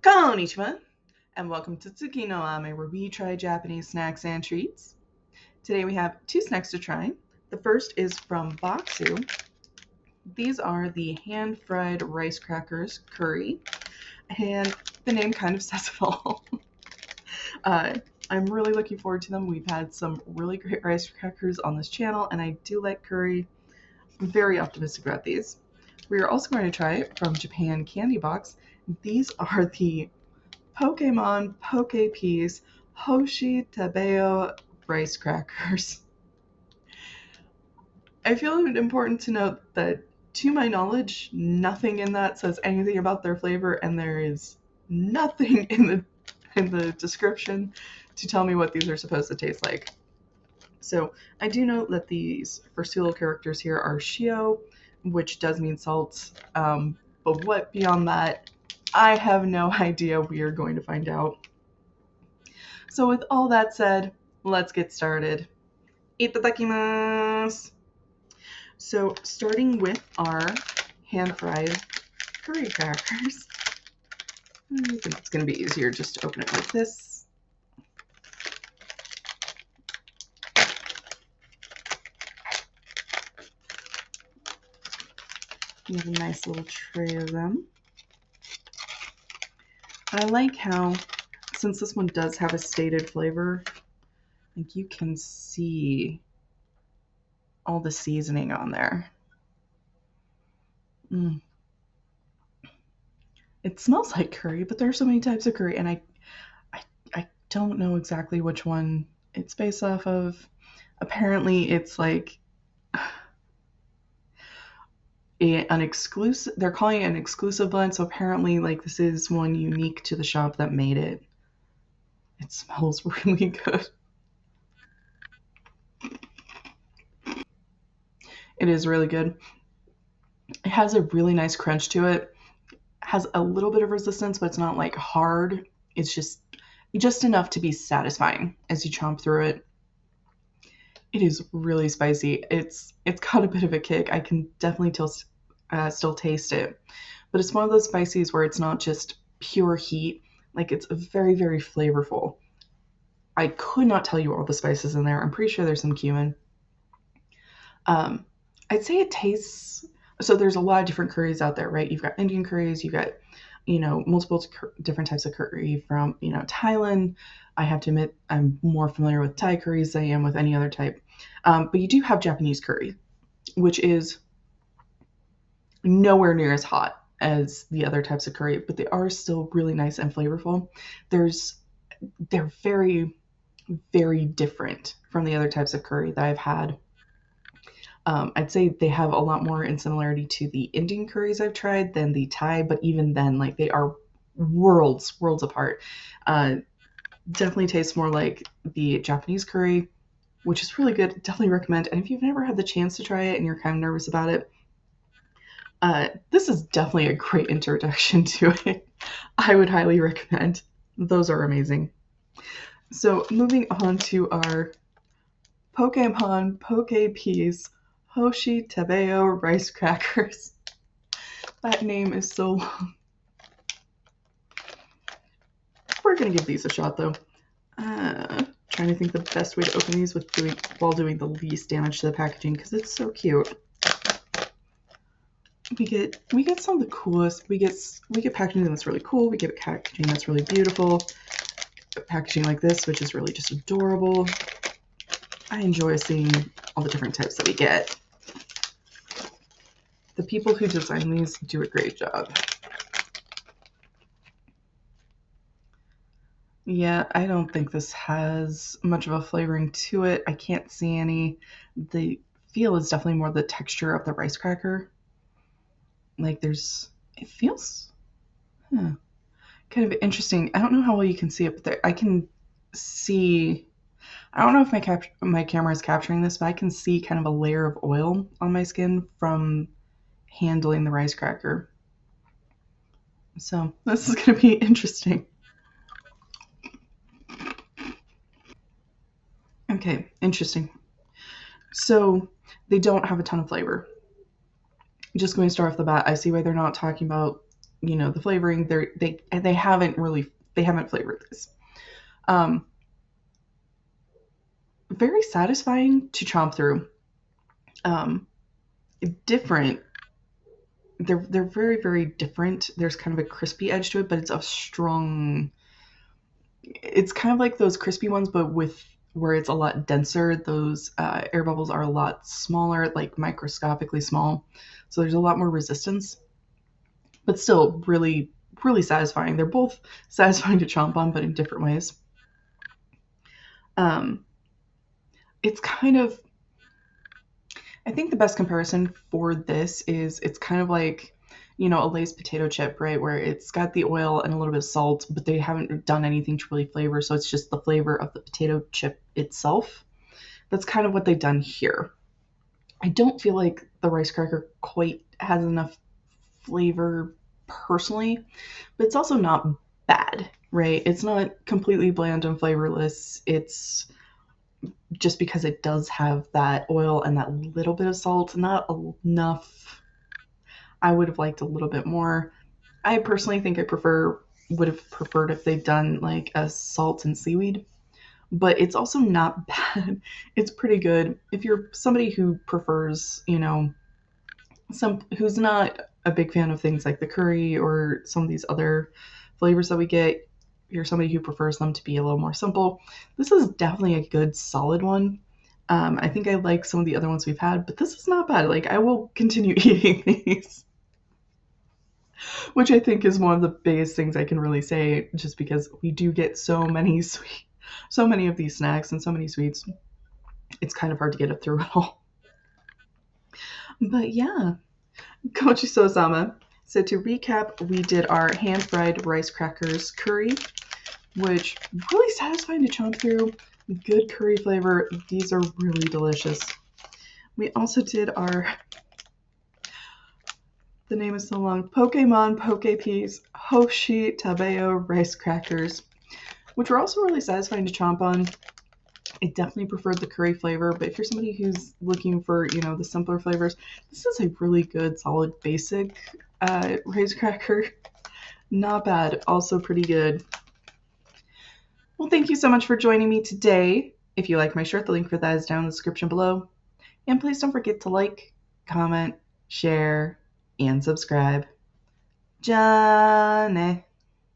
Konnichiwa, and welcome to Tsuki no Ame, where we try Japanese snacks and treats. Today we have two snacks to try. The first is from Baksu. These are the hand-fried rice crackers curry, and the name kind of says it all. I'm really looking forward to them. We've had some really great rice crackers on this channel, and I do like curry. I'm very optimistic about these. We are also going to try it from Japan Candy Box. These are the Pokemon Pokepeace Hoshi Tabeyo rice crackers. I feel it important to note that, to my knowledge, nothing in that says anything about their flavor, and there is nothing in the description to tell me what these are supposed to taste like. So I do note that these first two little characters here are Shio, which does mean salt, but what beyond that, I have no idea. We are going to find out. So with all that said, let's get started. Itadakimasu! So starting with our hand-fried curry crackers, I think it's going to be easier just to open it like this. You have a nice little tray of them. I like how, since this one does have a stated flavor, like you can see all the seasoning on there. It smells like curry, but there are so many types of curry, and I don't know exactly which one it's based off of. Apparently, it's like an exclusive. They're calling it an exclusive blend, so apparently, like this is one unique to the shop that made it. It smells really good. It is really good. It has a really nice crunch to it. Has a little bit of resistance, but it's not like hard. It's just enough to be satisfying as you chomp through it. It is really spicy. It's got a bit of a kick. I can definitely still taste it, but it's one of those spices where it's not just pure heat. Like it's very, very flavorful. I could not tell you all the spices in there. I'm pretty sure there's some cumin. I'd say it tastes. So there's a lot of different curries out there, right? You've got Indian curries, you've got, multiple different types of curry from, Thailand. I have to admit, I'm more familiar with Thai curries than I am with any other type. But you do have Japanese curry, which is nowhere near as hot as the other types of curry, but they are still really nice and flavorful. They're very, very different from the other types of curry that I've had. I'd say they have a lot more in similarity to the Indian curries I've tried than the Thai, but even then, like they are worlds apart. Definitely tastes more like the Japanese curry, which is really good. Definitely recommend. And if you've never had the chance to try it and you're kind of nervous about it, this is definitely a great introduction to it. I would highly recommend. Those are amazing. So moving on to our Pokemon Pokepeace Hoshi Tabeyo rice crackers. That name is so long. We're gonna give these a shot though. Trying to think the best way to open these while doing the least damage to the packaging because it's so cute. We get some of the coolest. We get packaging that's really cool. We get packaging that's really beautiful. Packaging like this, which is really just adorable. I enjoy seeing all the different types that we get. The people who design these do a great job. Yeah, I don't think this has much of a flavoring to it. I can't see any. The feel is definitely more the texture of the rice cracker. Like it feels kind of interesting. I don't know how well you can see it, but I can see. I don't know if my camera is capturing this, but I can see kind of a layer of oil on my skin from handling the rice cracker. So this is going to be interesting. Okay, interesting. So they don't have a ton of flavor. Just going to start off the bat, I see why they're not talking about the flavoring. They haven't flavored this. Um, Very satisfying to chomp through. Um, Different. They're very very different. There's kind of a crispy edge to it, but it's a strong. It's kind of like those crispy ones, but with where it's a lot denser. Those air bubbles are a lot smaller, like microscopically small. So there's a lot more resistance, but still really really satisfying. They're both satisfying to chomp on, but in different ways. Um, it's kind of I think the best comparison for this is it's kind of like, a Lay's potato chip, right? Where it's got the oil and a little bit of salt, but they haven't done anything to really flavor. So it's just the flavor of the potato chip itself. That's kind of what they've done here. I don't feel like the rice cracker quite has enough flavor personally, but it's also not bad, right? It's not completely bland and flavorless. It's just because it does have that oil and that little bit of salt, not enough. I would have liked a little bit more. I personally think would have preferred if they'd done like a salt and seaweed, but it's also not bad. It's pretty good. If you're somebody who prefers, some who's not a big fan of things like the curry or some of these other flavors that we get, you're somebody who prefers them to be a little more simple, this is definitely a good solid one. I think I like some of the other ones we've had, but this is not bad. Like I will continue eating these, which I think is one of the biggest things I can really say, just because we do get so many of these snacks and so many sweets. It's kind of hard to get it through it all. But yeah, Kochi Sosama. So to recap, we did our hand-fried rice crackers curry, which really satisfying to chomp through. Good curry flavor. These are really delicious. We also did the name is so long, Pokemon Pokepeace Hoshi Tabeyo rice crackers, which were also really satisfying to chomp on. I definitely preferred the curry flavor, but if you're somebody who's looking for, the simpler flavors, this is a really good, solid, basic rice cracker. Not bad. Also pretty good. Well, thank you so much for joining me today. If you like my shirt, the link for that is down in the description below. And please don't forget to like, comment, share, and subscribe. Johnny.